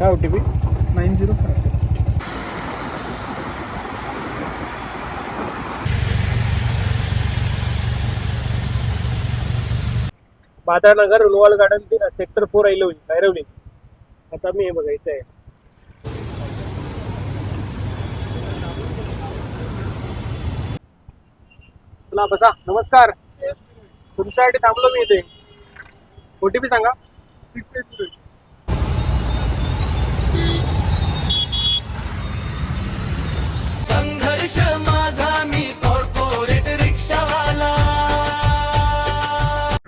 काय OTP? 905. नगर Runwal garden sector 4 ऐरवली. आता मी हे बघा इथे आहे. चला बसा. नमस्कार. तुमच्यासाठी थांबलो मी इथे. OTP सांगा. 680. संघर्ष माझा मी कॉर्पोरेट रिक्षावाला.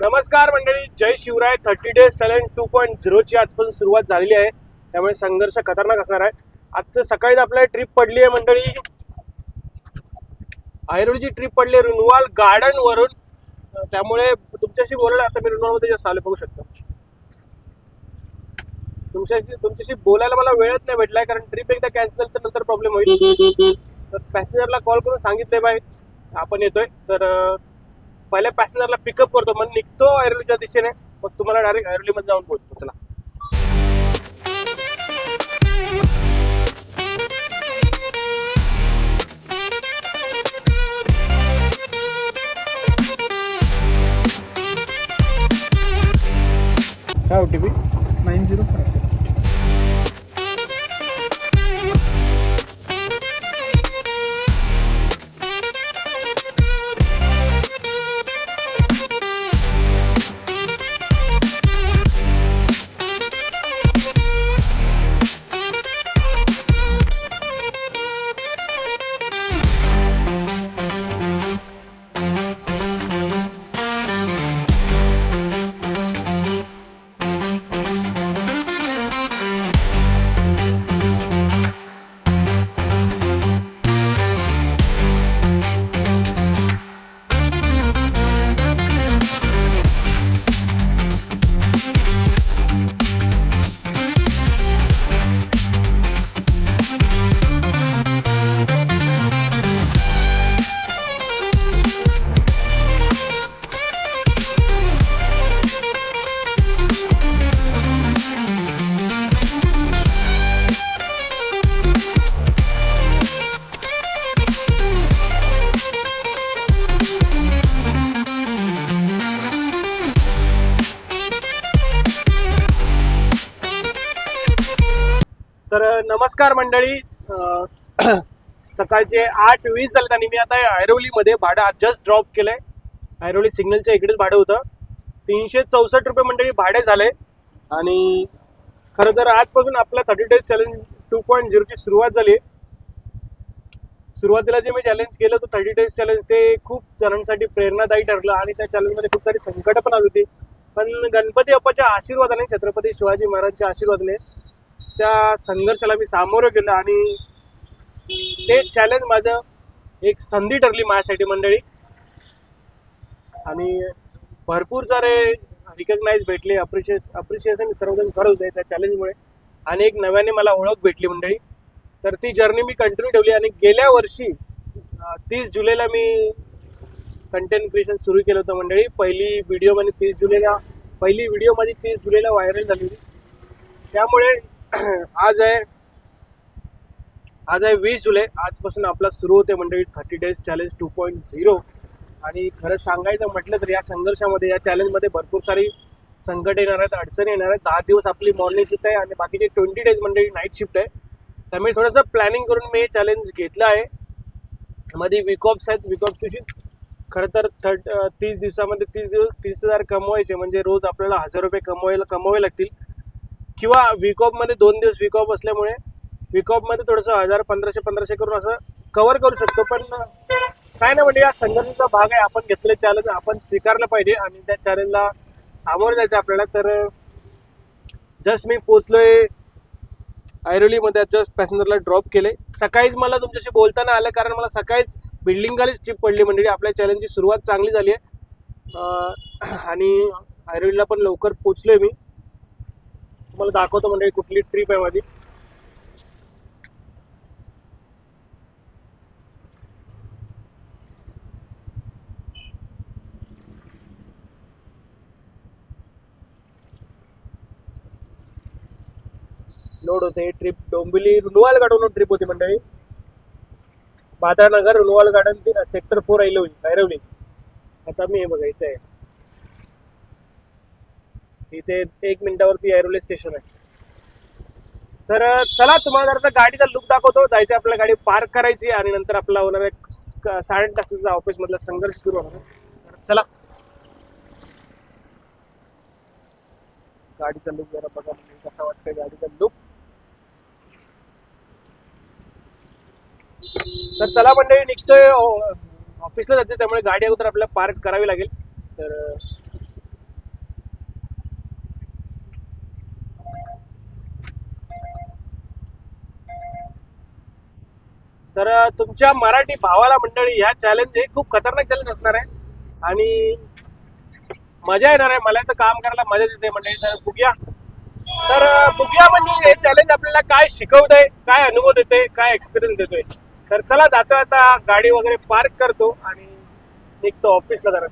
नमस्कार मंडळी, जय शिवराय. 30 डेज चॅलेंज 2.0 ची आजपासून सुरुवात झालेली आहे. त्यामुळे संघर्ष खतरनाक असणार आहे. आजचं सकाळी आपल्याला ट्रिप पडली आहे मंडळी. ऐरोलीची ट्रिप पडली रुनवाल गार्डन वरून. त्यामुळे तुमच्याशी बोलायला आता मी रुनवाल मध्ये जास्त आले बघू शकतो. तुमच्याशी बोलायला मला वेळच नाही भेटलाय, कारण ट्रिप एकदा कॅन्सल तर नंतर प्रॉब्लेम होईल. तर पॅसेंजरला कॉल करून सांगितले बाय आपण येतोय. तर पहिल्या पॅसेंजरला पिकअप करतो, मग निघतो ऐरोलीच्या दिशेने. मग तुम्हाला डायरेक्ट ऐरोलीमध्ये जाऊन पोहोचतो. चला. काय OTP? 905. तर नमस्कार मंडळी. सकाळचे 8:20 झाले आणि मी आता ऐरोलीमध्ये भाडं जस्ट ड्रॉप केलंय. ऐरोली सिग्नलच्या इकडेच भाडं होतं. 364 रुपये मंडळी भाडे झाले. आणि खरं तर आजपासून आपल्या 30 डेज चॅलेंज 2.0 ची सुरुवात झाली. सुरुवातीला जे मी चॅलेंज केलं होतं 30 डेज चॅलेंज, ते खूप जणांसाठी प्रेरणादायी ठरलं. आणि त्या चॅलेंजमध्ये खूप सारी संकट पण आली होती. पण गणपती बाप्पाच्या आशीर्वादाने, छत्रपती शिवाजी महाराजांच्या आशीर्वादाने त्या संघर्षाला मी सामोरं गेलो. आणि ते चॅलेंज माझं एक संधी ठरली माझ्यासाठी मंडळी. आणि भरपूर सारे रिकग्नाइज भेटले, अप्रिशिएशन सर्वजण करत होते त्या चॅलेंजमुळे. आणि एक नव्याने मला ओळख भेटली मंडळी. तर ती जर्नी मी कंटिन्यू ठेवली. आणि गेल्या वर्षी 30 जुलैला मी कंटेंट क्रिएशन सुरू केलं होतं मंडळी. पहिली व्हिडिओ माझी 30 जुलैला व्हायरल झाली होती. त्यामुळे आज आहे 20 जुलै. आजपासून आपला सुरू होते मंडळी 30 डेज चॅलेंज 2.0. आणि खरं सांगायचं म्हटलं तर या संघर्षामध्ये, या चॅलेंजमध्ये भरपूर सारी संकट येणार आहेत, अडचणी येणार आहेत. 10 दिवस आपली मॉर्निंग शिफ्ट आहे आणि बाकीचे 20 डेज मंडळी नाईट शिफ्ट आहे. त्यामुळे थोडंसं प्लॅनिंग करून मी हे चॅलेंज घेतलं आहे. मध्ये वीक ऑफ्स आहेत. वीक ऑफ दिवशी खरं तर 30 दिवसामध्ये 30,000 कमवायचे, म्हणजे रोज आपल्याला 1000 रुपये कमवावे लागतील. किंवा वीक ऑफमध्ये 2 दिवस वीक ऑफ असल्यामुळे वीक ऑफमध्ये थोडंसं 1000, 1500 करून असं कव्हर करू शकतो. पण काय ना म्हणजे या संघर्षाचा भाग आहे. आपण घेतले चॅलेंज आपण स्वीकारलं पाहिजे आणि त्या चॅलेंजला सामोरं जायचं आपल्याला. तर जस्ट मी पोचलोय ऐरोलीमध्ये. जस्ट पॅसेंजरला ड्रॉप केले. सकाळीच मला तुमच्याशी बोलताना आलं, कारण मला सकाळीच बिल्डिंगखालीच ट्रिप पडली म्हणजे आपल्या चॅलेंजची सुरुवात चांगली झाली आहे. आणि ऐरोलीला पण लवकर पोचलोय मी. तुम्हाला दाखवतो म्हणजे कुठली ट्रिप आहे माझी. लोड होते. Trip Dombivli Runwal garden trip होती मंडळी. बादानगर रुनवाल गार्डन सेक्टर 4 ऐरवली. आता मी हे बघा इथे आहे. इथे 1 मिनिटावरती ऐरवली स्टेशन आहे. तर चला तुम्हाला जरा गाडीचा लुक दाखवतो. जायचं आपल्याला गाडी पार्क करायची आणि नंतर आपला होणार आहे 8.5 तासाचा ऑफिस मधला संघर्ष सुरू होणार. चला गाडीचा लुक जरा बघा कसा वाटतंय गाडीचा लुक. तर चला मंडळी निघतोय. ऑफिसला जायचं त्यामुळे गाडी अगोदर आपल्याला पार्क करावी लागेल. तर तुमच्या मराठी भावाला मंडळी ह्या चॅलेंज हे खूप खतरनाक चॅलेंज असणार आहे आणि मजा येणार आहे. मला तर काम करायला मजा येते मंडळी. तर बघूया म्हणजे हे चॅलेंज आपल्याला काय शिकवतंय, काय अनुभव देते, काय एक्सपिरियन्स देतोय. तर चला जातो आता गाडी वगैरे पार्क करतो आणि निघतो ऑफिसला जरा.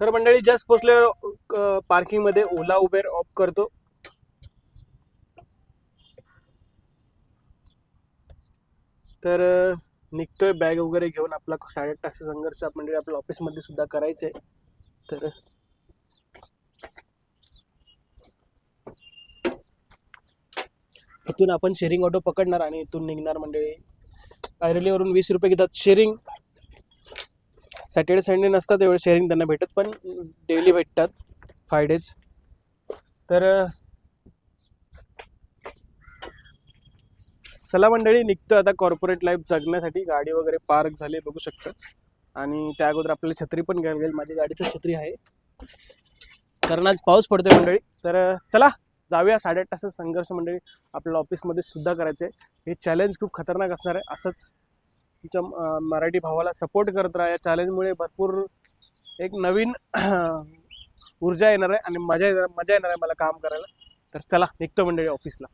तर मंडळी जस्ट पोहोचलो पार्किंग मध्ये. ओला उबेर ऑफ करतो. तर निघतोय बॅग वगैरे घेऊन. आपला 8.5 तासाचा संघर्ष म्हणजे आपल्या ऑफिसमध्ये सुद्धा करायचंय. तर इथून आपण शेअरिंग ऑटो पकडणार आणि इथून निघणार मंडळी. ऐरवलीवरून 20 रुपये घेतात शेअरिंग. सॅटर्डे संडे नसतात तेवढे शेअरिंग त्यांना भेटत, पण डेली भेटतात 5 days. तर चला मंडळी निघतो आता कॉर्पोरेट लाईफ जगण्यासाठी. गाडी वगैरे पार्क झाली बघू शकता आणि त्या अगोदर आपल्याला छत्री पण घ्यायला लागेल. माझी गाडीची छत्री आहे कारण आज पाऊस पडतोय मंडळी. तर चला जाऊया. 8.5 तासाचा संघर्ष मंडळी आपल्याला ऑफिसमध्ये सुद्धा करायचं आहे. हे चॅलेंज खूप खतरनाक असणार आहे. असंच तुमच्या मराठी भावाला सपोर्ट करत राहा. या चॅलेंजमुळे भरपूर एक नवीन ऊर्जा येणार आहे आणि मजा येणार आहे मला काम करायला. तर चला निघतो मंडळी ऑफिसला.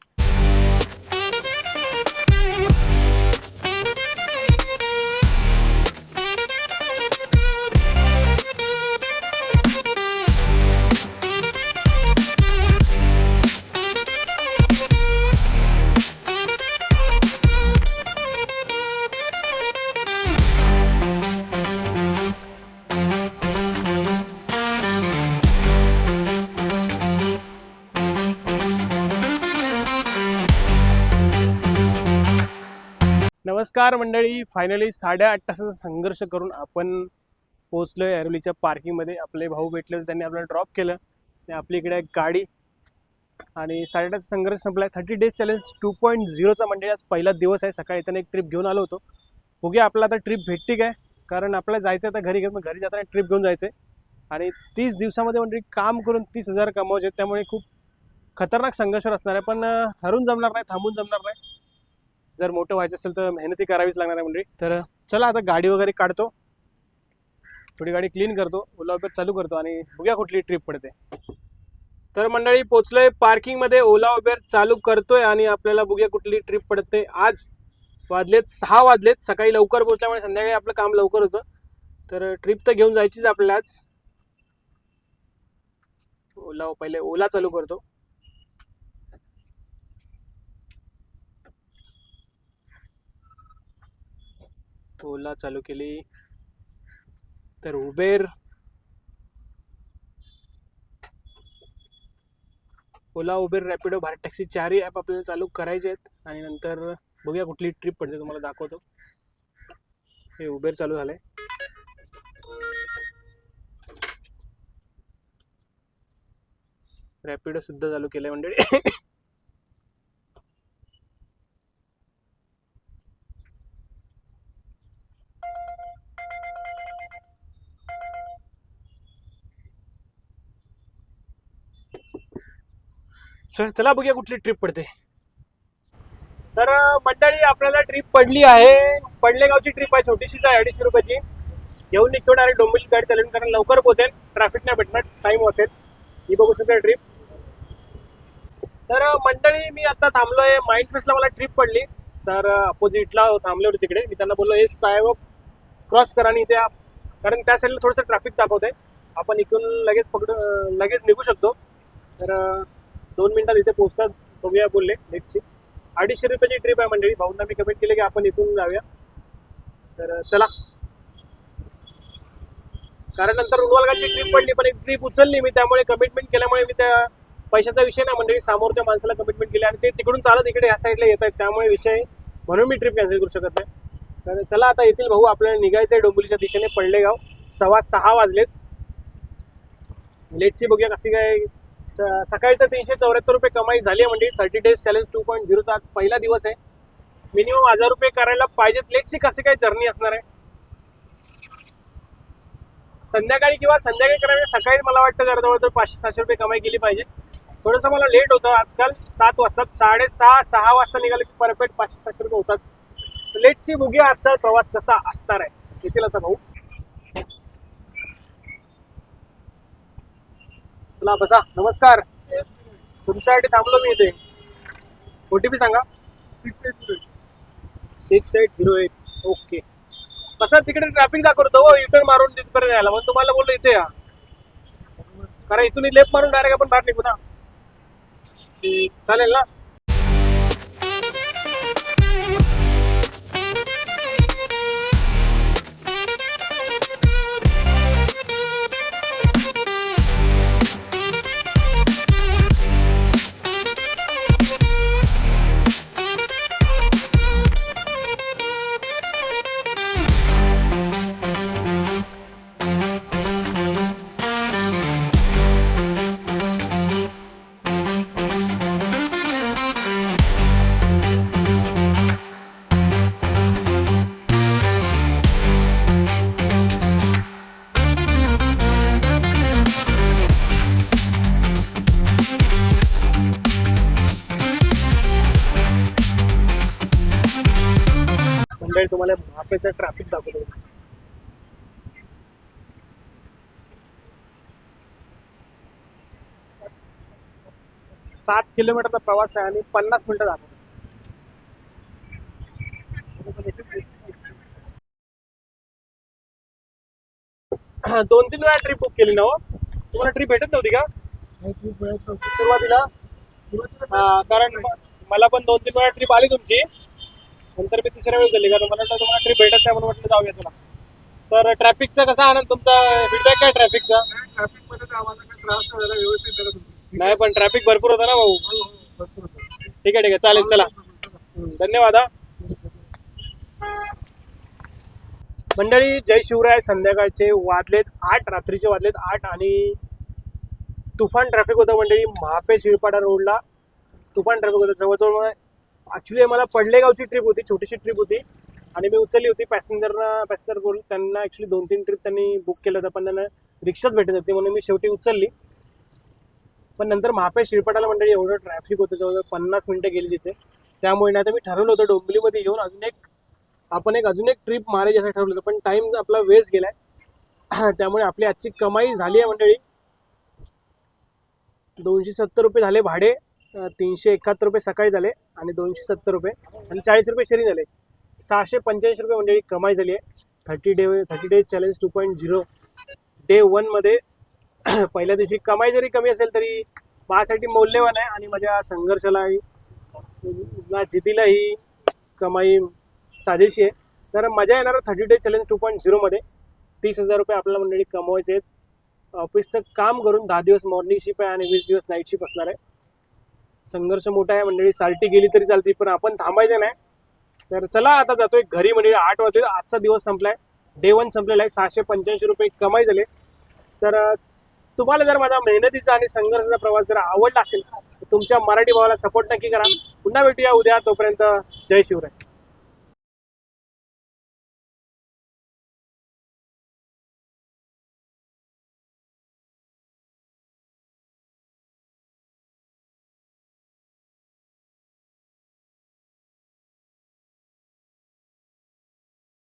नमस्कार मंडळी. फायनली 8.5 तासाचा संघर्ष करून आपण पोहोचलोय ऐरवलीच्या पार्किंगमध्ये. आपले भाऊ भेटले होते, त्यांनी आपल्याला ड्रॉप केलं. आपली इकडे एक गाडी आणि 8.5 तासाचा संघर्ष संपलाय. 30 days चॅलेंज 2.0चा मंडळी आज पहिला दिवस आहे. सकाळी येताना एक ट्रिप घेऊन आलो होतो. बघूया आपला आता ट्रिप भेटते काय, कारण आपल्याला जायचं आता घरी जाताना ट्रिप घेऊन जायचं आणि 30 दिवसामध्ये मंडळी काम करून 30,000 कमवायचे. त्यामुळे खूप खतरनाक संघर्ष असणार आहे, पण हरून जमणार नाही, थांबून जमणार नाही. जर मोठं व्हायचं असेल तर मेहनती करावीच लागणार आहे मंडळी. तर चला आता गाडी वगैरे काढतो, थोडी गाडी क्लीन करतो, ओला उबेर चालू करतो आणि बघूया कुठली ट्रिप पडते. तर मंडळी पोचलोय पार्किंगमध्ये, ओला उबेर चालू करतोय आणि आपल्याला बघूया कुठली ट्रिप पडते. आज 6 वाजलेत. सकाळी लवकर पोहोचल्यामुळे संध्याकाळी आपलं काम लवकर होतं. तर ट्रिप तर घेऊन जायचीच आपल्याला आज. पहिले ओला चालू करतो. ओला चालू केली तर Uber, Ola Uber Rapido Bharat taxi 4ही ॲप आपल्याला चालू करायचे आहेत आणि नंतर बघूया कुठली ट्रिप पडते तुम्हाला दाखवतो. हे उबेर चालू झालंय. रॅपिडो सुद्धा चालू केलंय मंडळी. चला बघूया कुठली ट्रिप पडते. तर मंडळी आपल्याला ट्रिप पडली आहे. पडलेगावची ट्रिप आहे, छोटीशीच आहे, 250 रुपयाची. घेऊन निघतो डायरेक्ट डोंबिवली गाडी चालवून, कारण लवकर पोहोचेल, ट्रॅफिक नाही भेटणार, टाइम वाचेल. ही बघू शकता ट्रिप. तर मंडळी मी आता थांबलोय माइंड फेस्टला. मला ट्रिप पडली. सर अपोजिटला थांबले होते तिकडे. मी त्यांना बोललो हे स्कायवॉक क्रॉस करा आणि इथे, कारण त्या साईडला थोडंसं ट्रॅफिक दाखवतंय आपण इथून लगेच निघू शकतो. तर 2 मिनिटात इथे पोहोचतात बघूया बोलले. नेक्स्टची 250 रुपयाची ट्रिप आहे मंडळी. भाऊंना मी कमेंट केले की आपण इथून जाऊया. तर चला, कारण नंतर रुणवालगाची ट्रिप पडली पण एक ट्रिप उचलली मी, त्यामुळे कमिटमेंट केल्यामुळे मी त्या पैशाचा विषय नाही मंडळी, समोरच्या माणसाला कमिटमेंट केली आणि ते तिकडून चालत इकडे ह्या साईडला येत आहेत, त्यामुळे विषय म्हणून मी ट्रिप कॅन्सल करू शकत नाही. तर चला आता येतील भाऊ, आपल्याला निघायचं आहे डोंबिवलीच्या दिशेने. पडलेगाव 6:15 वाजलेत. लेटची बघूया कशी काय. सकाळी तर 374 रुपये कमाई झाली आहे म्हणजे 30 डेज चॅलेंज 2.0चा आज पहिला दिवस आहे. मिनिमम 1000 रुपये करायला पाहिजेत. लेटची कशी काय जर्नी असणार आहे. संध्याकाळी करायला सकाळी मला वाटतं जवळजवळ 500-700 रुपये कमाई केली पाहिजे. थोडंसं मला लेट होतं आजकाल. 7 वाजतात, 6:30 वाजता निघाले की परफेक्ट 500-700 रुपये होतात. लेटची बघूया आजचा प्रवास कसा असणार आहे. येतील आता भाऊ. चला बसा. नमस्कार, तुमच्यासाठी थांबलो मी इथे. OTP सांगा. 6808. ओके. कसं तिकडे ट्रॅफिक दाखवतो हो, युटर्न मारून तिथपर्यंत यायला, मग तुम्हाला बोललो इथे या, कारण इथून लेफ्ट मारून डायरेक्ट आपण बाहेर निघू ना. चालेल ना. मंडळी तुम्हाला महापेचं ट्रॅफिक दाखवतो. सात किलोमीटरचा प्रवास आहे आणि 50 मिनिटं दाखवतो. 2-3 वेळा ट्रिप बुक केली ना हो. तुम्हाला ट्रिप भेटत नव्हती का सुरुवातीला? कारण मला पण 2-3 वेळा ट्रिप आली तुमची, नंतर मी तिसऱ्या वेळी झाली, कारण मला वाटतं तुम्हाला ट्रिप भेटत नाही म्हणून म्हटलं जाऊया चला. तर ट्रॅफिकचा कसा आनंद, तुमचा फीडबॅक काय ट्रॅफिकचा? ट्रॅफिक मध्ये आम्हाला काही त्रास नाही झाला, व्यवस्थित झालं तुम्ही. नाही पण ट्रॅफिक भरपूर होता ना भाऊ. ठीक आहे चालेल, चला धन्यवाद हा. मंडळी जय शिवराय. संध्याकाळचे वाजलेत 8, रात्रीचे वाजलेत 8 आणि तुफान ट्रॅफिक होतं मंडळी. महापे शिरपाडा रोडला तुफान ट्रॅफिक होतं. जवळजवळ ॲक्च्युली मला पडलेगावची ट्रिप होती, छोटीशी ट्रिप होती आणि मी उचलली होती. पॅसेंजर करून त्यांना ॲक्च्युली 2-3 ट्रिप त्यांनी बुक केलं होतं, पण त्यांना रिक्षाच भेटत होती म्हणून मी शेवटी उचलली. पण नंतर महापे शिरपाटाला मंडळी एवढं ट्रॅफिक होतं, जवळजवळ 50 मिनिटं गेली तिथे. त्यामुळे नाही तर मी ठरवलं होतं डोंबिवलीमध्ये येऊन अजून एक ट्रिप मारायची असं ठरवलं होतं, पण टाईम आपला वेस्ट गेलाय. त्यामुळे आपली आजची कमाई झाली आहे मंडळी. 270 रुपये झाले भाडे, 371 रुपये सकाळी झाले आणि 270 रुपये आणि 40 रुपये शेअरिंग झाले. 685 रुपये मंडळी कमाई झाली आहे. 30 डेज चॅलेंज 2.0 डे 1 मध्ये. पहिल्या दिवशी कमाई जरी कमी असेल तरी माझ्यासाठी मौल्यवान आहे आणि माझ्या संघर्षालाही ना जिद्दीला ही कमाई साजेशी आहे. तर मजा येणार 30 डेज चॅलेंज 2.0 मध्ये. 30,000 रुपये आपल्याला मंडळी कमवायचे आहेत. ऑफिसचं काम करून 10 दिवस मॉर्निंग शिप आहे आणि 20 दिवस नाईट शिप असणार आहे. संघर्ष मोठा आहे मंडळी. साल्टी गेली तरी चालते पण आपण थांबायचं नाही. तर चला आता जातोय घरी मंडळी. 8 वाजले. आजचा दिवस संपलाय, डे 1 संपलेला आहे. 685 रुपये कमाई झाले. तर तुम्हाला जर माझा मेहनतीचा आणि संघर्षाचा प्रवास जर आवडला असेल तर तुमच्या मराठी भावाला सपोर्ट नक्की करा. पुन्हा भेटूया उद्या. तोपर्यंत जय शिवराय.